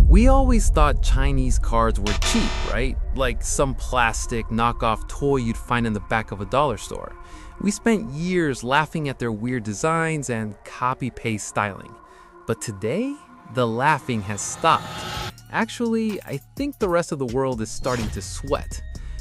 We always thought Chinese cars were cheap, right? Like some plastic knockoff toy you'd find in the back of a dollar store. We spent years laughing at their weird designs and copy-paste styling. But today, the laughing has stopped. Actually, I think the rest of the world is starting to sweat.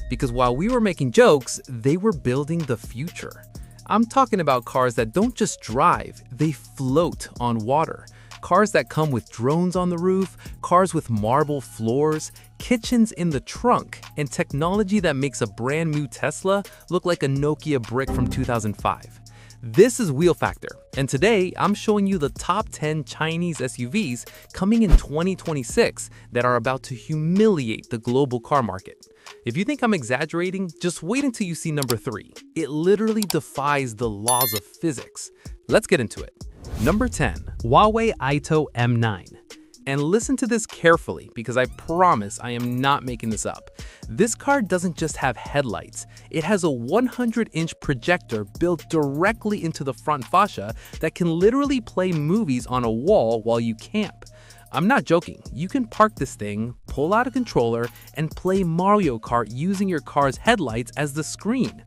Because while we were making jokes, they were building the future. I'm talking about cars that don't just drive, they float on water. Cars that come with drones on the roof, cars with marble floors, kitchens in the trunk, and technology that makes a brand new Tesla look like a Nokia brick from 2005. This is Wheel Factor, and today I'm showing you the top 10 Chinese SUVs coming in 2026 that are about to humiliate the global car market. If you think I'm exaggerating, just wait until you see number 3. It literally defies the laws of physics. Let's get into it. Number 10. Huawei Aito M9. And listen to this carefully because I promise I am not making this up. This car doesn't just have headlights, it has a 100-inch projector built directly into the front fascia that can literally play movies on a wall while you camp. I'm not joking, you can park this thing, pull out a controller, and play Mario Kart using your car's headlights as the screen.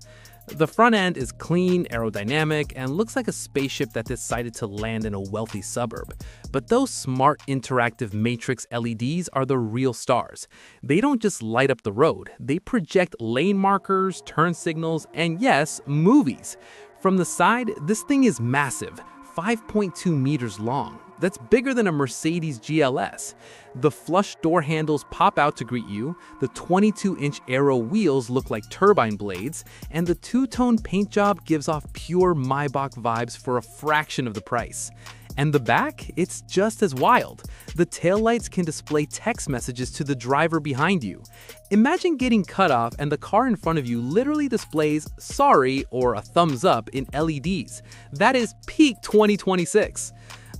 The front end is clean, aerodynamic, and looks like a spaceship that decided to land in a wealthy suburb. But those smart interactive matrix LEDs are the real stars. They don't just light up the road, they project lane markers, turn signals, and yes, movies. From the side, this thing is massive, 5.2 meters long. That's bigger than a Mercedes GLS. The flush door handles pop out to greet you, the 22-inch aero wheels look like turbine blades, and the two-tone paint job gives off pure Maybach vibes for a fraction of the price. And the back? It's just as wild. The taillights can display text messages to the driver behind you. Imagine getting cut off and the car in front of you literally displays "sorry" or a thumbs up in LEDs. That is peak 2026.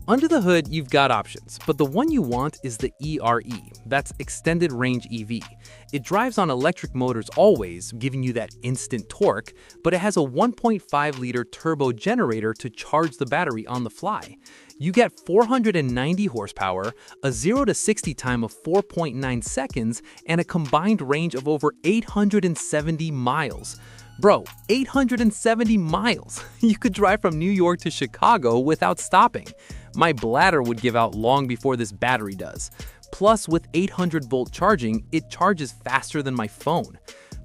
Under the hood, you've got options, but the one you want is the ERE, that's Extended Range EV. It drives on electric motors always, giving you that instant torque, but it has a 1.5-liter turbo generator to charge the battery on the fly. You get 490 horsepower, a 0 to 60 time of 4.9 seconds, and a combined range of over 870 miles. Bro, 870 miles! You could drive from New York to Chicago without stopping. My bladder would give out long before this battery does. Plus, with 800-volt charging, it charges faster than my phone.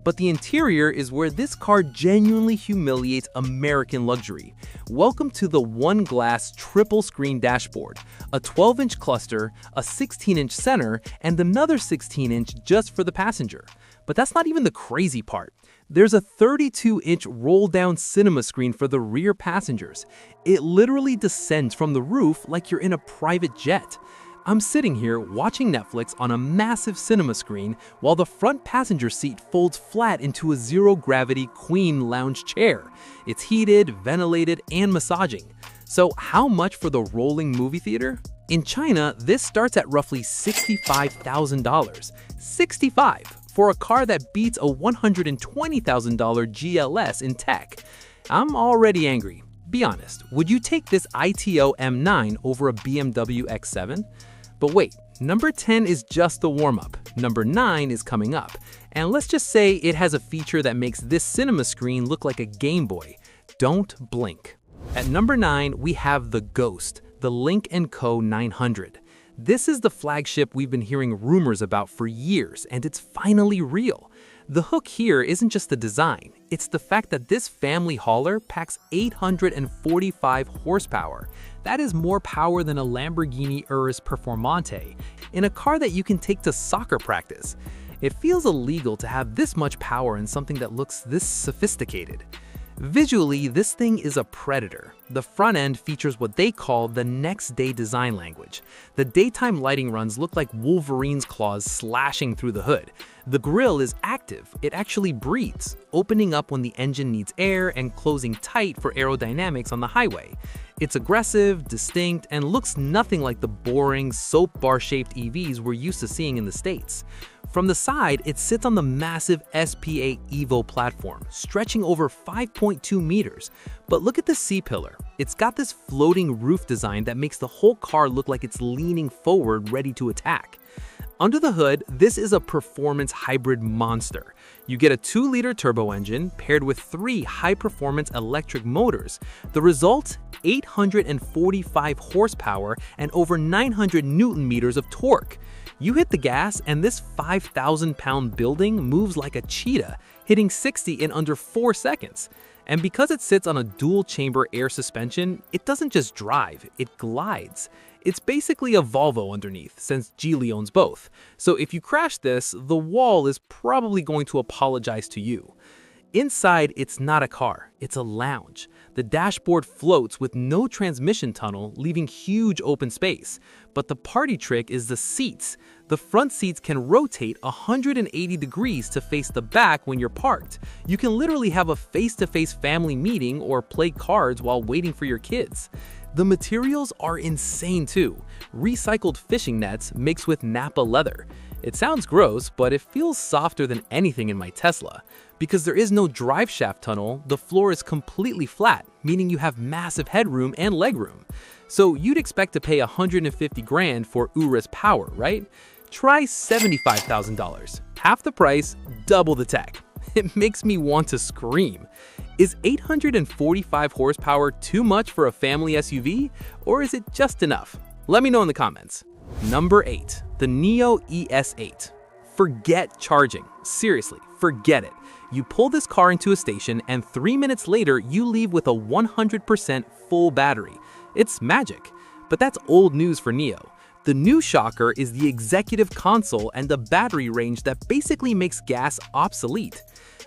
But the interior is where this car genuinely humiliates American luxury. Welcome to the one-glass triple-screen dashboard, a 12-inch cluster, a 16-inch center, and another 16-inch just for the passenger. But that's not even the crazy part. There's a 32-inch roll-down cinema screen for the rear passengers. It literally descends from the roof like you're in a private jet. I'm sitting here watching Netflix on a massive cinema screen while the front passenger seat folds flat into a zero-gravity queen lounge chair. It's heated, ventilated, and massaging. So how much for the rolling movie theater? In China, this starts at roughly $65,000. $65,000 for a car that beats a $120,000 GLS in tech. I'm already angry. Be honest, would you take this Aito M9 over a BMW X7? But wait, number 10 is just the warm-up. Number 9 is coming up. And let's just say it has a feature that makes this cinema screen look like a Game Boy. Don't blink. At number 9, we have the Ghost, the Lynk & Co 900. This is the flagship we've been hearing rumors about for years, and it's finally real. The hook here isn't just the design, it's the fact that this family hauler packs 845 horsepower. That is more power than a Lamborghini Urus Performante, in a car that you can take to soccer practice. It feels illegal to have this much power in something that looks this sophisticated. Visually, this thing is a predator. The front end features what they call the next day design language. The daytime lighting runs look like Wolverine's claws slashing through the hood. The grille is active, it actually breathes, opening up when the engine needs air and closing tight for aerodynamics on the highway. It's aggressive, distinct, and looks nothing like the boring, soap bar-shaped EVs we're used to seeing in the States. From the side, it sits on the massive SPA Evo platform, stretching over 5.2 meters. But look at the C-pillar. spectacular. It's got this floating roof design that makes the whole car look like it's leaning forward, ready to attack. Under the hood, this is a performance hybrid monster. You get a 2-liter turbo engine paired with 3 high-performance electric motors. The result? 845 horsepower and over 900 newton meters of torque. You hit the gas and this 5,000-pound building moves like a cheetah, hitting 60 in under 4 seconds. And because it sits on a dual-chamber air suspension, it doesn't just drive, it glides. It's basically a Volvo underneath, since Geely owns both. So if you crash this, the wall is probably going to apologize to you. Inside, it's not a car, it's a lounge. The dashboard floats with no transmission tunnel, leaving huge open space. But the party trick is the seats. The front seats can rotate 180 degrees to face the back when you're parked. You can literally have a face-to-face family meeting or play cards while waiting for your kids. The materials are insane too. Recycled fishing nets mixed with Nappa leather. It sounds gross, but it feels softer than anything in my Tesla. Because there is no drive shaft tunnel, the floor is completely flat, meaning you have massive headroom and legroom. So you'd expect to pay $150,000 for Urus power, right? Try $75,000. Half the price, double the tech. It makes me want to scream. Is 845 horsepower too much for a family SUV, or is it just enough? Let me know in the comments. Number 8. The NIO ES8. Forget charging. Seriously, forget it. You pull this car into a station and 3 minutes later you leave with a 100% full battery. It's magic. But that's old news for NIO. The new shocker is the executive console and the battery range that basically makes gas obsolete.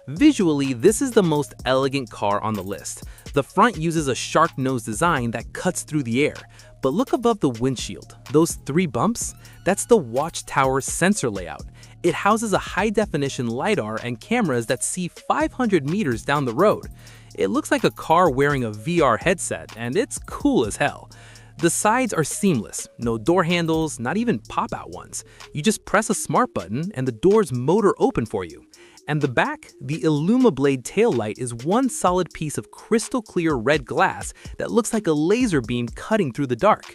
Visually, this is the most elegant car on the list. The front uses a shark nose design that cuts through the air. But look above the windshield. Those 3 bumps? That's the watchtower sensor layout. It houses a high-definition LiDAR and cameras that see 500 meters down the road. It looks like a car wearing a VR headset, and it's cool as hell. The sides are seamless, no door handles, not even pop-out ones. You just press a smart button and the doors motor open for you. And the back, the IllumiBlade taillight is one solid piece of crystal clear red glass that looks like a laser beam cutting through the dark.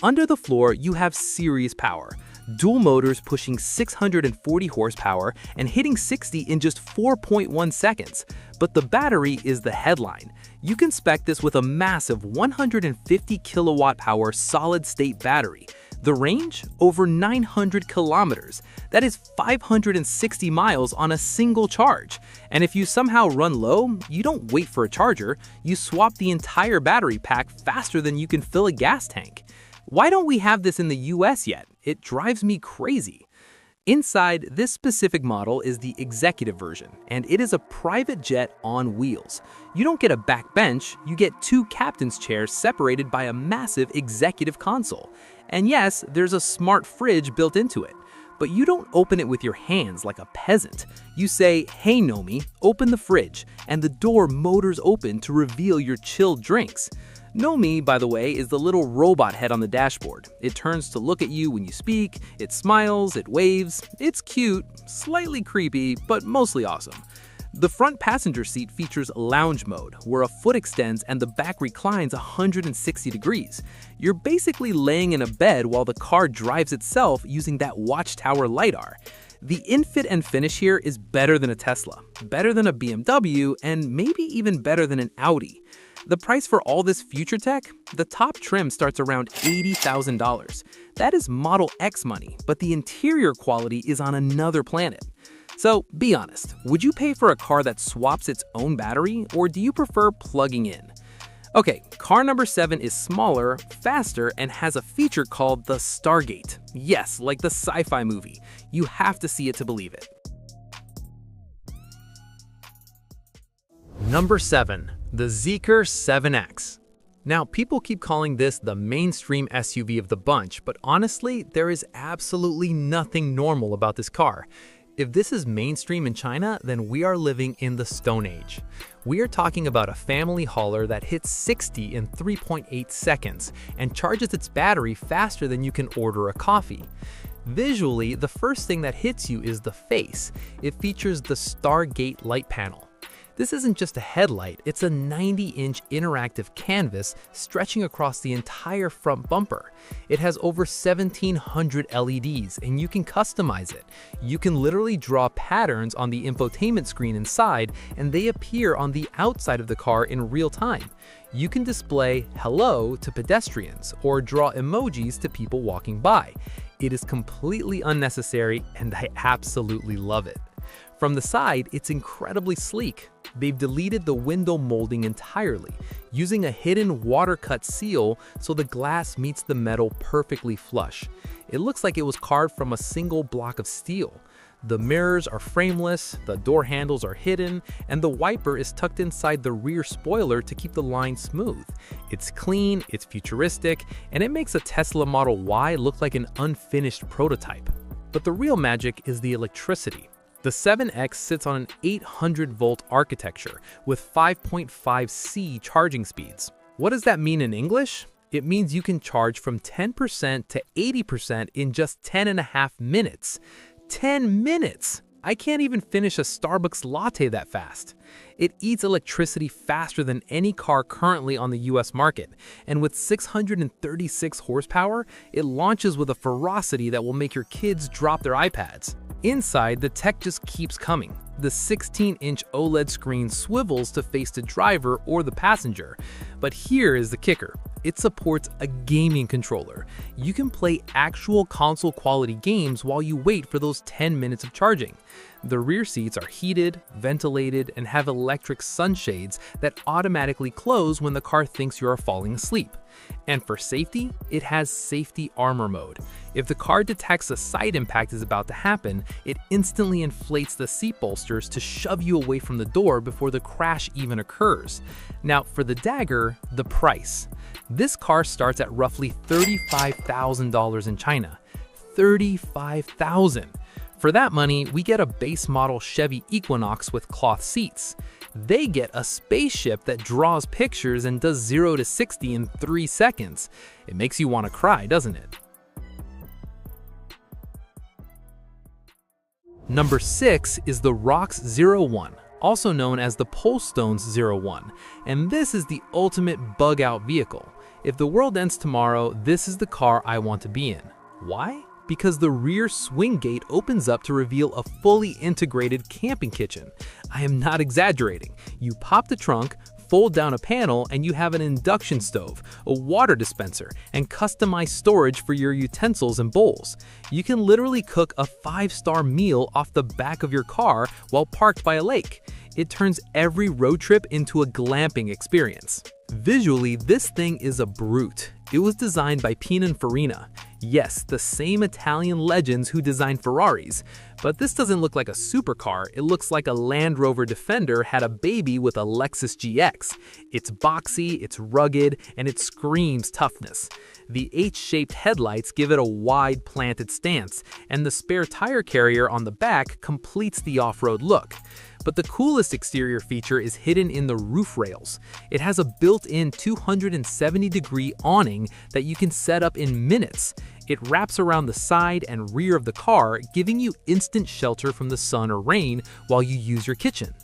Under the floor, you have serious power. Dual motors pushing 640 horsepower and hitting 60 in just 4.1 seconds. But the battery is the headline. You can spec this with a massive 150 kilowatt hour solid-state battery. The range? Over 900 kilometers. That is 560 miles on a single charge. And if you somehow run low, you don't wait for a charger, you swap the entire battery pack faster than you can fill a gas tank. Why don't we have this in the US yet? It drives me crazy. Inside, this specific model is the executive version, and it is a private jet on wheels. You don't get a back bench, you get 2 captain's chairs separated by a massive executive console. And yes, there's a smart fridge built into it. But you don't open it with your hands like a peasant. You say, "Hey Nomi, open the fridge," and the door motors open to reveal your chilled drinks. Nomi, by the way, is the little robot head on the dashboard. It turns to look at you when you speak, it smiles, it waves. It's cute, slightly creepy, but mostly awesome. The front passenger seat features lounge mode, where a foot extends and the back reclines 160 degrees. You're basically laying in a bed while the car drives itself using that watchtower LiDAR. The infit and finish here is better than a Tesla, better than a BMW, and maybe even better than an Audi. The price for all this future tech? The top trim starts around $80,000. That is Model X money, but the interior quality is on another planet. So be honest, would you pay for a car that swaps its own battery, or do you prefer plugging in? Okay, car number 7 is smaller, faster, and has a feature called the Stargate. Yes, like the sci-fi movie. You have to see it to believe it. Number 7. The Zeekr 7X. Now, people keep calling this the mainstream SUV of the bunch, but honestly, there is absolutely nothing normal about this car. If this is mainstream in China, then we are living in the Stone Age. We are talking about a family hauler that hits 60 in 3.8 seconds and charges its battery faster than you can order a coffee. Visually, the first thing that hits you is the face. It features the Stargate light panel. This isn't just a headlight, it's a 90-inch interactive canvas stretching across the entire front bumper. It has over 1,700 LEDs, and you can customize it. You can literally draw patterns on the infotainment screen inside, and they appear on the outside of the car in real time. You can display "hello" to pedestrians or draw emojis to people walking by. It is completely unnecessary, and I absolutely love it. From the side, it's incredibly sleek. They've deleted the window molding entirely, using a hidden water-cut seal so the glass meets the metal perfectly flush. It looks like it was carved from a single block of steel. The mirrors are frameless, the door handles are hidden, and the wiper is tucked inside the rear spoiler to keep the line smooth. It's clean, it's futuristic, and it makes a Tesla Model Y look like an unfinished prototype. But the real magic is the electricity. The 7X sits on an 800-volt architecture with 5.5C charging speeds. What does that mean in English? It means you can charge from 10% to 80% in just 10.5 minutes. 10 minutes! I can't even finish a Starbucks latte that fast. It eats electricity faster than any car currently on the US market, and with 636 horsepower, it launches with a ferocity that will make your kids drop their iPads. Inside, the tech just keeps coming. The 16-inch OLED screen swivels to face the driver or the passenger. But here is the kicker. It supports a gaming controller. You can play actual console-quality games while you wait for those 10 minutes of charging. The rear seats are heated, ventilated, and have electric sunshades that automatically close when the car thinks you are falling asleep. And for safety, it has safety armor mode. If the car detects a side impact is about to happen, it instantly inflates the seat bolsters to shove you away from the door before the crash even occurs. Now, for the dagger, the price. This car starts at roughly $35,000 in China. $35,000. For that money, we get a base model Chevy Equinox with cloth seats. They get a spaceship that draws pictures and does 0 to 60 in 3 seconds. It makes you want to cry, doesn't it? Number 6 is the Rox 01, also known as the Poleston's 01, and this is the ultimate bug-out vehicle. If the world ends tomorrow, this is the car I want to be in. Why? Because the rear swing gate opens up to reveal a fully integrated camping kitchen. I am not exaggerating. You pop the trunk, fold down a panel, and you have an induction stove, a water dispenser, and customized storage for your utensils and bowls. You can literally cook a 5-star meal off the back of your car while parked by a lake. It turns every road trip into a glamping experience. Visually, this thing is a brute. It was designed by Pininfarina. Yes, the same Italian legends who designed Ferraris. But this doesn't look like a supercar, it looks like a Land Rover Defender had a baby with a Lexus GX. It's boxy, it's rugged, and it screams toughness. The H-shaped headlights give it a wide planted stance, and the spare tire carrier on the back completes the off-road look. But the coolest exterior feature is hidden in the roof rails. It has a built-in 270-degree awning that you can set up in minutes. It wraps around the side and rear of the car, giving you instant shelter from the sun or rain while you use your kitchen.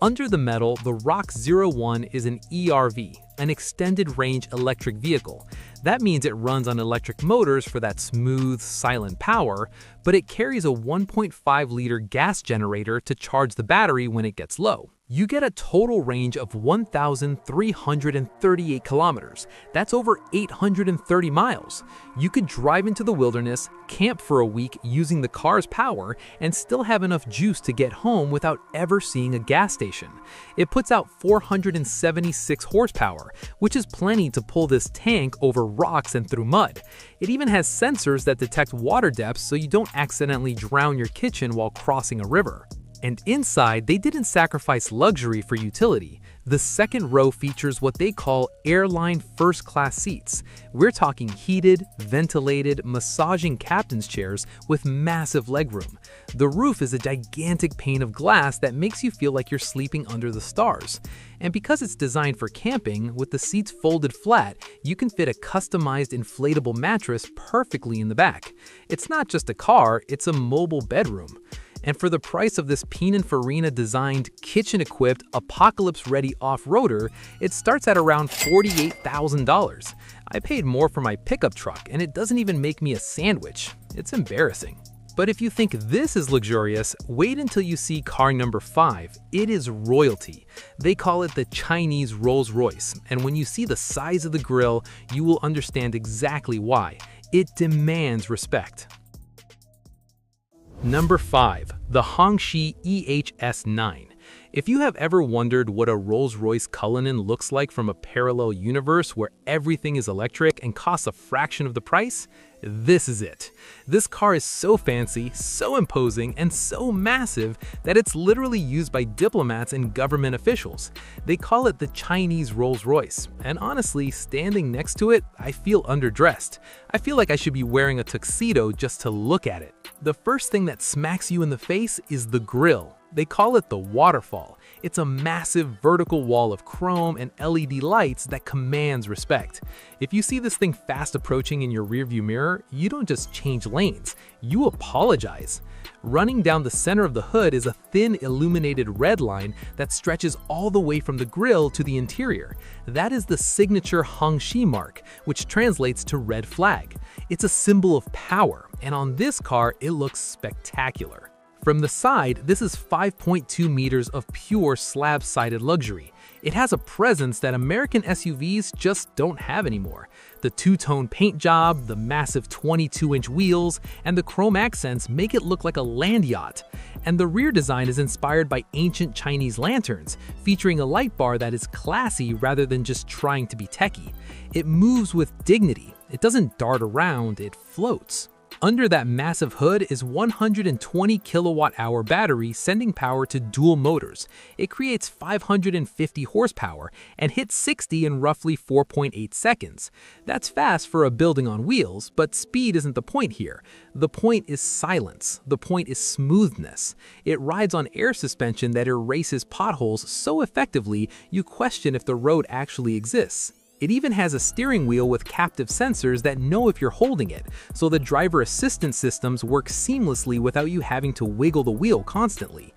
Under the metal, the Rox 01 is an ERV, an extended range electric vehicle. That means it runs on electric motors for that smooth, silent power, but it carries a 1.5-liter gas generator to charge the battery when it gets low. You get a total range of 1,338 kilometers. That's over 830 miles. You could drive into the wilderness, camp for a week using the car's power, and still have enough juice to get home without ever seeing a gas station. It puts out 476 horsepower, which is plenty to pull this tank over rocks and through mud. It even has sensors that detect water depths so you don't accidentally drown your kitchen while crossing a river. And inside, they didn't sacrifice luxury for utility. The second row features what they call airline first-class seats. We're talking heated, ventilated, massaging captain's chairs with massive legroom. The roof is a gigantic pane of glass that makes you feel like you're sleeping under the stars. And because it's designed for camping, with the seats folded flat, you can fit a customized inflatable mattress perfectly in the back. It's not just a car, it's a mobile bedroom. And for the price of this Pininfarina-designed, kitchen-equipped, apocalypse-ready off-roader, it starts at around $48,000. I paid more for my pickup truck, and it doesn't even make me a sandwich. It's embarrassing. But if you think this is luxurious, wait until you see car number 5. It is royalty. They call it the Chinese Rolls-Royce, and when you see the size of the grille, you will understand exactly why. It demands respect. Number 5. The Hongqi EHS9. If you have ever wondered what a Rolls-Royce Cullinan looks like from a parallel universe where everything is electric and costs a fraction of the price, this is it. This car is so fancy, so imposing, and so massive that it's literally used by diplomats and government officials. They call it the Chinese Rolls-Royce, and honestly, standing next to it, I feel underdressed. I feel like I should be wearing a tuxedo just to look at it. The first thing that smacks you in the face is the grille. They call it the waterfall. It's a massive vertical wall of chrome and LED lights that commands respect. If you see this thing fast approaching in your rearview mirror, you don't just change lanes, you apologize. Running down the center of the hood is a thin illuminated red line that stretches all the way from the grille to the interior. That is the signature Hongqi mark, which translates to red flag. It's a symbol of power, and on this car, it looks spectacular. From the side, this is 5.2 meters of pure slab-sided luxury. It has a presence that American SUVs just don't have anymore. The two-tone paint job, the massive 22-inch wheels, and the chrome accents make it look like a land yacht. And the rear design is inspired by ancient Chinese lanterns, featuring a light bar that is classy rather than just trying to be techy. It moves with dignity. It doesn't dart around, it floats. Under that massive hood is 120 kilowatt-hour battery sending power to dual motors. It creates 550 horsepower and hits 60 in roughly 4.8 seconds. That's fast for a building on wheels, but speed isn't the point here. The point is silence. The point is smoothness. It rides on air suspension that erases potholes so effectively you question if the road actually exists. It even has a steering wheel with captive sensors that know if you're holding it, so the driver assistance systems work seamlessly without you having to wiggle the wheel constantly.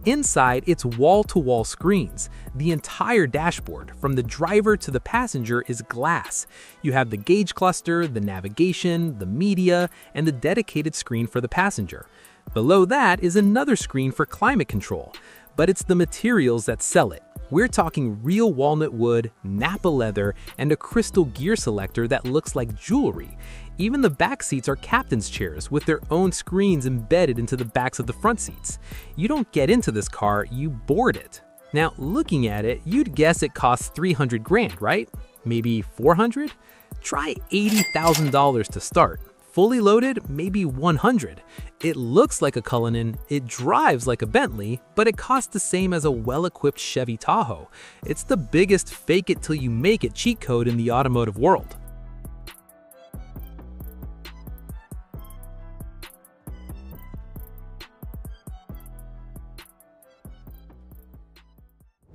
Inside, it's wall-to-wall screens. The entire dashboard, from the driver to the passenger, is glass. You have the gauge cluster, the navigation, the media, and the dedicated screen for the passenger. Below that is another screen for climate control. But it's the materials that sell it. We're talking real walnut wood, Napa leather, and a crystal gear selector that looks like jewelry. Even the back seats are captain's chairs with their own screens embedded into the backs of the front seats. You don't get into this car, you board it. Now, looking at it, you'd guess it costs $300 grand, right? Maybe $400? Try $80,000 to start. Fully loaded, maybe $100. It looks like a Cullinan, it drives like a Bentley, but it costs the same as a well-equipped Chevy Tahoe. It's the biggest fake-it-till-you-make-it cheat code in the automotive world.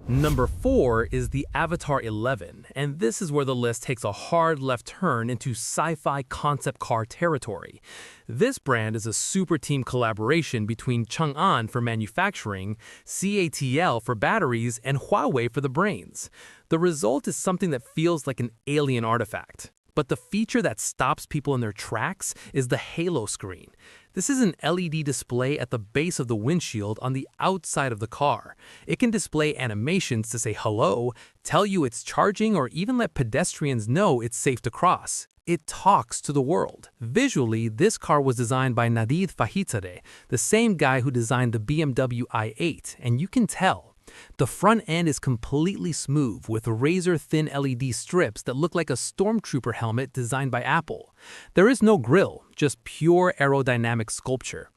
Number 4 is the Avatar 11, and this is where the list takes a hard left turn into sci-fi concept car territory. This brand is a super team collaboration between Chang'an for manufacturing, CATL for batteries, and Huawei for the brains. The result is something that feels like an alien artifact. But the feature that stops people in their tracks is the halo screen. This is an LED display at the base of the windshield on the outside of the car. It can display animations to say hello, tell you it's charging, or even let pedestrians know it's safe to cross. It talks to the world. Visually, this car was designed by Nadeed Fahizadeh, the same guy who designed the BMW i8, and you can tell. The front end is completely smooth with razor-thin LED strips that look like a stormtrooper helmet designed by Apple. There is no grille, just pure aerodynamic sculpture.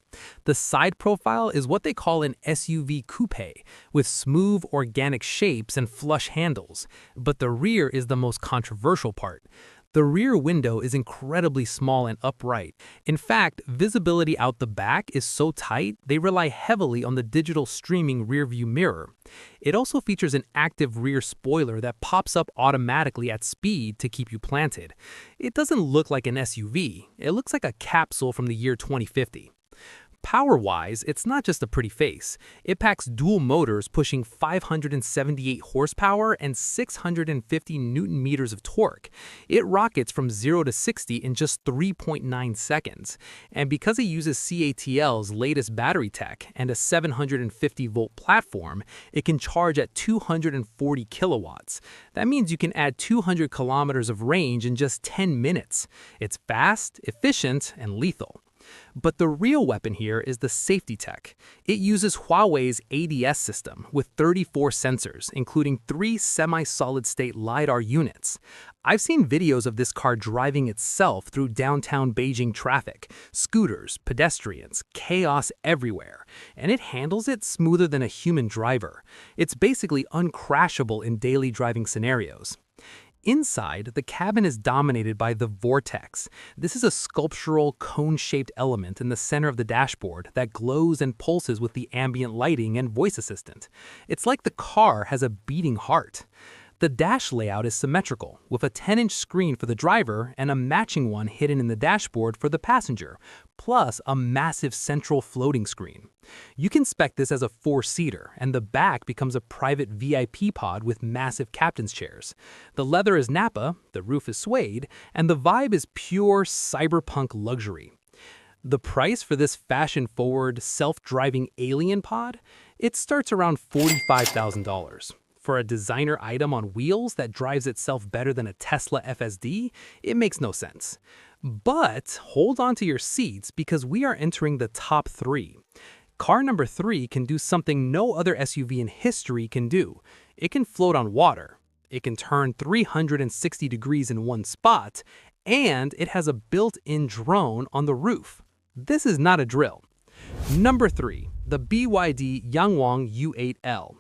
The side profile is what they call an SUV coupe, with smooth, organic shapes and flush handles. But the rear is the most controversial part. The rear window is incredibly small and upright. In fact, visibility out the back is so tight, they rely heavily on the digital streaming rearview mirror. It also features an active rear spoiler that pops up automatically at speed to keep you planted. It doesn't look like an SUV. It looks like a capsule from the year 2050. Power-wise, it's not just a pretty face. It packs dual motors pushing 578 horsepower and 650 newton-meters of torque. It rockets from 0 to 60 in just 3.9 seconds. And because it uses CATL's latest battery tech and a 750-volt platform, it can charge at 240 kilowatts. That means you can add 200 kilometers of range in just 10 minutes. It's fast, efficient, and lethal. But the real weapon here is the safety tech. It uses Huawei's ADS system with 34 sensors, including 3 semi-solid-state LiDAR units. I've seen videos of this car driving itself through downtown Beijing traffic, scooters, pedestrians, chaos everywhere, and it handles it smoother than a human driver. It's basically uncrashable in daily driving scenarios. Inside, the cabin is dominated by the Vortex. This is a sculptural, cone-shaped element in the center of the dashboard that glows and pulses with the ambient lighting and voice assistant. It's like the car has a beating heart. The dash layout is symmetrical, with a 10-inch screen for the driver and a matching one hidden in the dashboard for the passenger, plus a massive central floating screen. You can spec this as a 4-seater, and the back becomes a private VIP pod with massive captain's chairs. The leather is Nappa, the roof is suede, and the vibe is pure cyberpunk luxury. The price for this fashion-forward, self-driving alien pod? It starts around $45,000. For a designer item on wheels that drives itself better than a Tesla FSD, it makes no sense. But hold on to your seats because we are entering the top 3. Car number 3 can do something no other SUV in history can do. It can float on water, it can turn 360 degrees in one spot, and it has a built-in drone on the roof. This is not a drill. Number 3, the BYD YangWang U8L.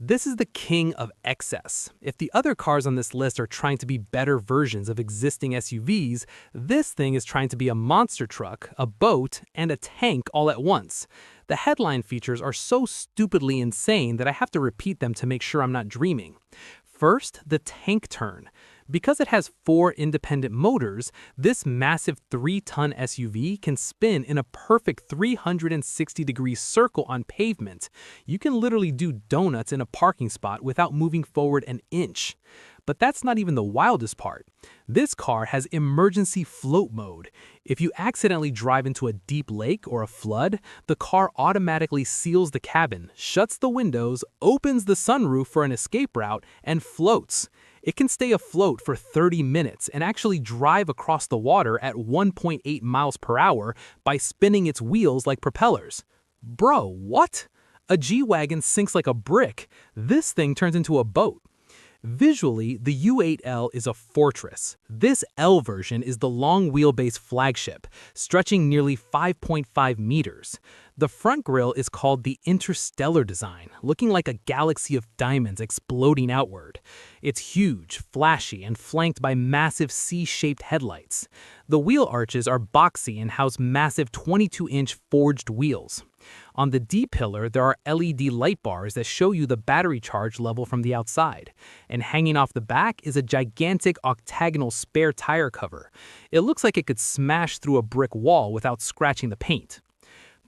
This is the king of excess. If the other cars on this list are trying to be better versions of existing SUVs, this thing is trying to be a monster truck, a boat, and a tank all at once. The headline features are so stupidly insane that I have to repeat them to make sure I'm not dreaming. First, the tank turn. Because it has 4 independent motors, this massive 3-ton SUV can spin in a perfect 360-degree circle on pavement. You can literally do donuts in a parking spot without moving forward an inch. But that's not even the wildest part. This car has emergency float mode. If you accidentally drive into a deep lake or a flood, the car automatically seals the cabin, shuts the windows, opens the sunroof for an escape route, and floats. It can stay afloat for 30 minutes and actually drive across the water at 1.8 miles per hour by spinning its wheels like propellers. Bro, what? A G-Wagon sinks like a brick. This thing turns into a boat. Visually, the U8L is a fortress. This L version is the long wheelbase flagship, stretching nearly 5.5 meters. The front grille is called the Interstellar design, looking like a galaxy of diamonds exploding outward. It's huge, flashy, and flanked by massive C-shaped headlights. The wheel arches are boxy and house massive 22-inch forged wheels. On the D-pillar, there are LED light bars that show you the battery charge level from the outside. And hanging off the back is a gigantic octagonal spare tire cover. It looks like it could smash through a brick wall without scratching the paint.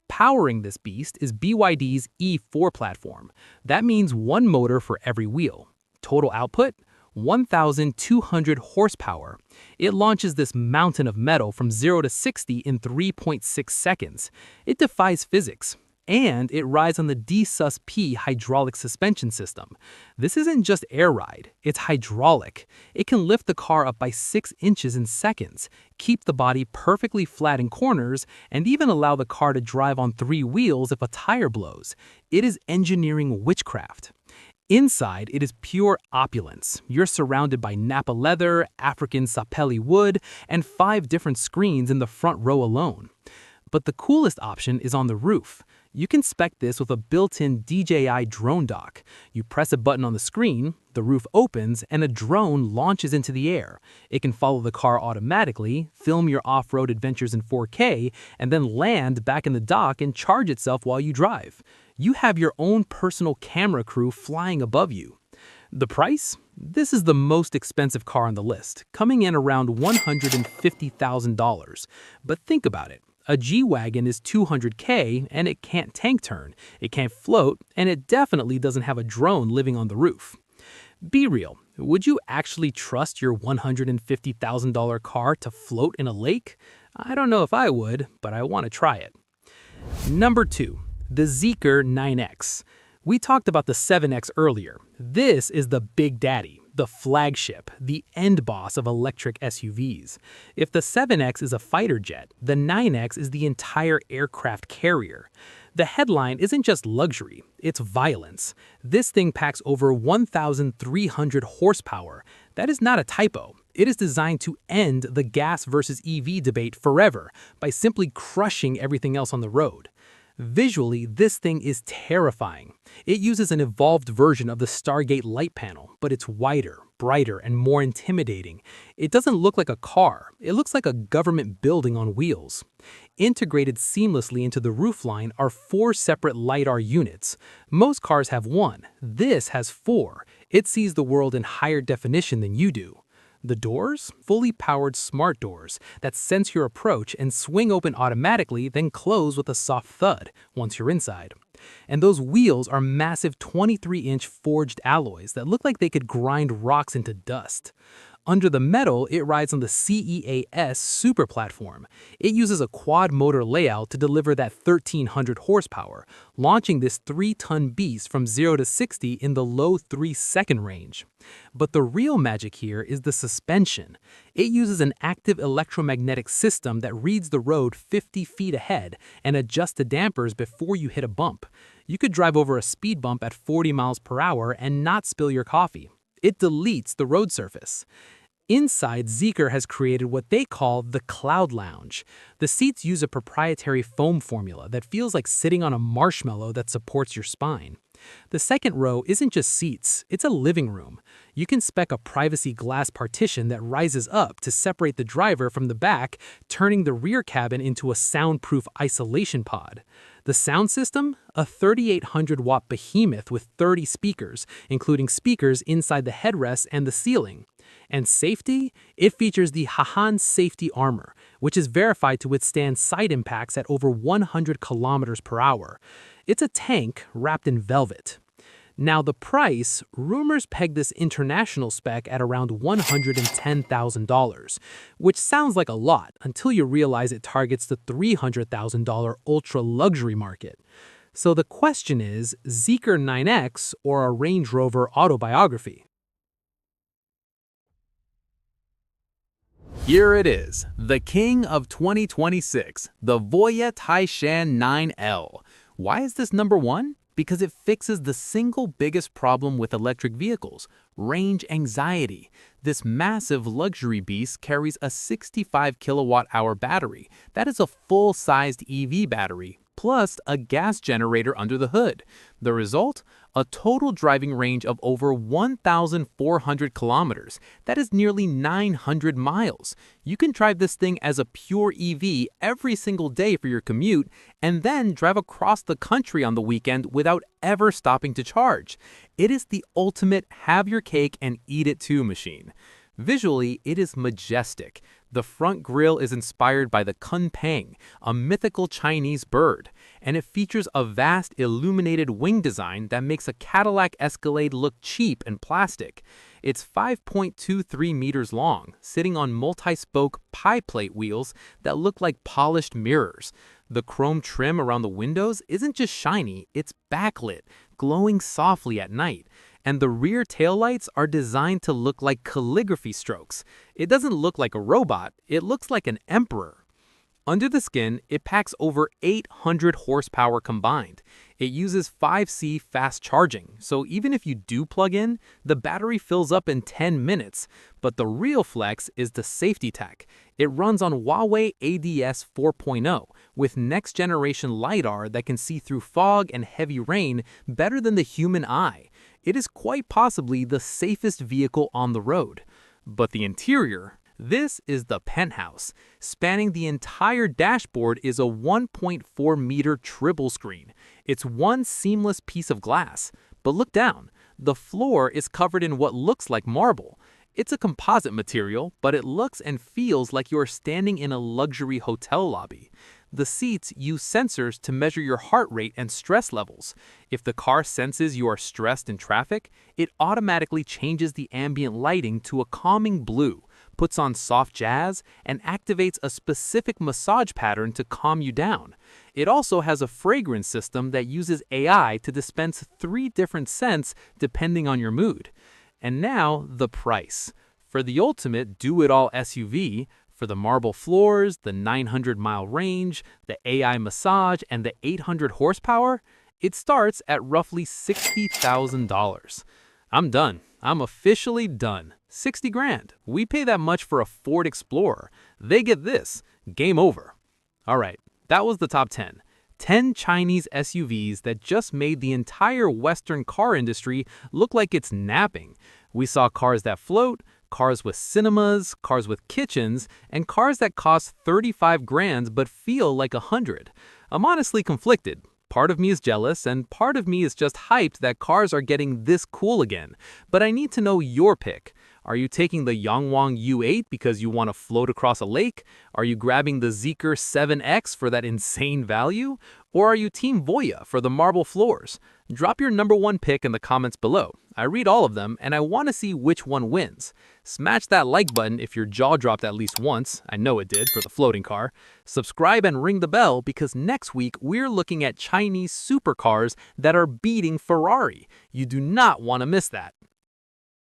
Powering this beast is BYD's E4 platform. That means 1 motor for every wheel. Total output? 1,200 horsepower. It launches this mountain of metal from 0 to 60 in 3.6 seconds. It defies physics. And it rides on the D-Sus-P hydraulic suspension system. This isn't just air ride, it's hydraulic. It can lift the car up by 6 inches in seconds, keep the body perfectly flat in corners, and even allow the car to drive on 3 wheels if a tire blows. It is engineering witchcraft. Inside, it is pure opulence. You're surrounded by Nappa leather, African sapelli wood, and 5 different screens in the front row alone. But the coolest option is on the roof. You can spec this with a built-in DJI drone dock. You press a button on the screen, the roof opens, and a drone launches into the air. It can follow the car automatically, film your off-road adventures in 4K, and then land back in the dock and charge itself while you drive. You have your own personal camera crew flying above you. The price? This is the most expensive car on the list, coming in around $150,000. But think about it. A G-Wagon is 200K and it can't tank turn, it can't float, and it definitely doesn't have a drone living on the roof. Be real, would you actually trust your $150,000 car to float in a lake? I don't know if I would, but I want to try it. Number 2. The Zeekr 9X. We talked about the 7X earlier. This is the big daddy, the flagship, the end boss of electric SUVs. If the 7X is a fighter jet, the 9X is the entire aircraft carrier. The headline isn't just luxury, it's violence. This thing packs over 1,300 horsepower. That is not a typo. It is designed to end the gas versus EV debate forever by simply crushing everything else on the road. Visually, this thing is terrifying. It uses an evolved version of the Stargate light panel, but it's wider, brighter, and more intimidating. It doesn't look like a car, it looks like a government building on wheels. Integrated seamlessly into the roofline are 4 separate LiDAR units. Most cars have 1. This has 4. It sees the world in higher definition than you do. The doors? Fully powered smart doors that sense your approach and swing open automatically, then close with a soft thud once you're inside. And those wheels are massive 23-inch forged alloys that look like they could grind rocks into dust. Under the metal, it rides on the CEAS Super platform. It uses a quad-motor layout to deliver that 1,300 horsepower, launching this 3-ton beast from 0 to 60 in the low 3-second range. But the real magic here is the suspension. It uses an active electromagnetic system that reads the road 50 feet ahead and adjusts the dampers before you hit a bump. You could drive over a speed bump at 40 miles per hour and not spill your coffee. It deletes the road surface. Inside, Zeekr has created what they call the Cloud Lounge. The seats use a proprietary foam formula that feels like sitting on a marshmallow that supports your spine. The second row isn't just seats, it's a living room. You can spec a privacy glass partition that rises up to separate the driver from the back, turning the rear cabin into a soundproof isolation pod. The sound system? A 3,800-watt behemoth with 30 speakers, including speakers inside the headrest and the ceiling. And safety? It features the Hahan Safety Armor, which is verified to withstand side impacts at over 100 kilometers per hour. It's a tank wrapped in velvet. Now the price, rumors peg this international spec at around $110,000, which sounds like a lot until you realize it targets the $300,000 ultra-luxury market. So the question is, Zeekr 9X or a Range Rover autobiography? Here it is, the king of 2026, the Voyah Taishan 9L. Why is this number 1? Because it fixes the single biggest problem with electric vehicles, range anxiety. This massive luxury beast carries a 65 kilowatt-hour battery. That is a full-sized EV battery, plus a gas generator under the hood. The result? A total driving range of over 1,400 kilometers. That is nearly 900 miles. You can drive this thing as a pure EV every single day for your commute, and then drive across the country on the weekend without ever stopping to charge. It is the ultimate have your cake and eat it too machine. Visually, it is majestic. The front grille is inspired by the kunpeng, a mythical Chinese bird, and it features a vast illuminated wing design that makes a Cadillac Escalade look cheap and plastic. It's 5.23 meters long, sitting on multi-spoke pie plate wheels that look like polished mirrors. The chrome trim around the windows isn't just shiny, it's backlit, glowing softly at night. And the rear taillights are designed to look like calligraphy strokes. It doesn't look like a robot, it looks like an emperor. Under the skin, it packs over 800 horsepower combined. It uses 5C fast charging, so even if you do plug in, the battery fills up in 10 minutes. But the real flex is the safety tech. It runs on Huawei ADS 4.0 with next-generation LiDAR that can see through fog and heavy rain better than the human eye. It is quite possibly the safest vehicle on the road. But the interior? This is the penthouse. Spanning the entire dashboard is a 1.4-meter triple screen. It's one seamless piece of glass. But look down. The floor is covered in what looks like marble. It's a composite material, but it looks and feels like you're standing in a luxury hotel lobby. The seats use sensors to measure your heart rate and stress levels. If the car senses you are stressed in traffic, it automatically changes the ambient lighting to a calming blue, puts on soft jazz, and activates a specific massage pattern to calm you down. It also has a fragrance system that uses AI to dispense 3 different scents depending on your mood. And now, the price. For the ultimate do-it-all SUV, for the marble floors, the 900-mile range, the AI massage, and the 800 horsepower, it starts at roughly $60,000. I'm done. I'm officially done. 60 grand. We pay that much for a Ford Explorer. They get this. Game over. All right, that was the top 10. 10 Chinese SUVs that just made the entire Western car industry look like it's napping. We saw cars that float, cars with cinemas, cars with kitchens, and cars that cost 35 grand but feel like 100. I'm honestly conflicted. Part of me is jealous, and part of me is just hyped that cars are getting this cool again. But I need to know your pick. Are you taking the YangWang U8 because you want to float across a lake? Are you grabbing the Zeekr 7X for that insane value? Or are you Team Voyah for the marble floors? Drop your number 1 pick in the comments below. I read all of them, and I want to see which one wins. Smash that like button if your jaw dropped at least once. I know it did for the floating car. Subscribe and ring the bell because next week we're looking at Chinese supercars that are beating Ferrari. You do not want to miss that.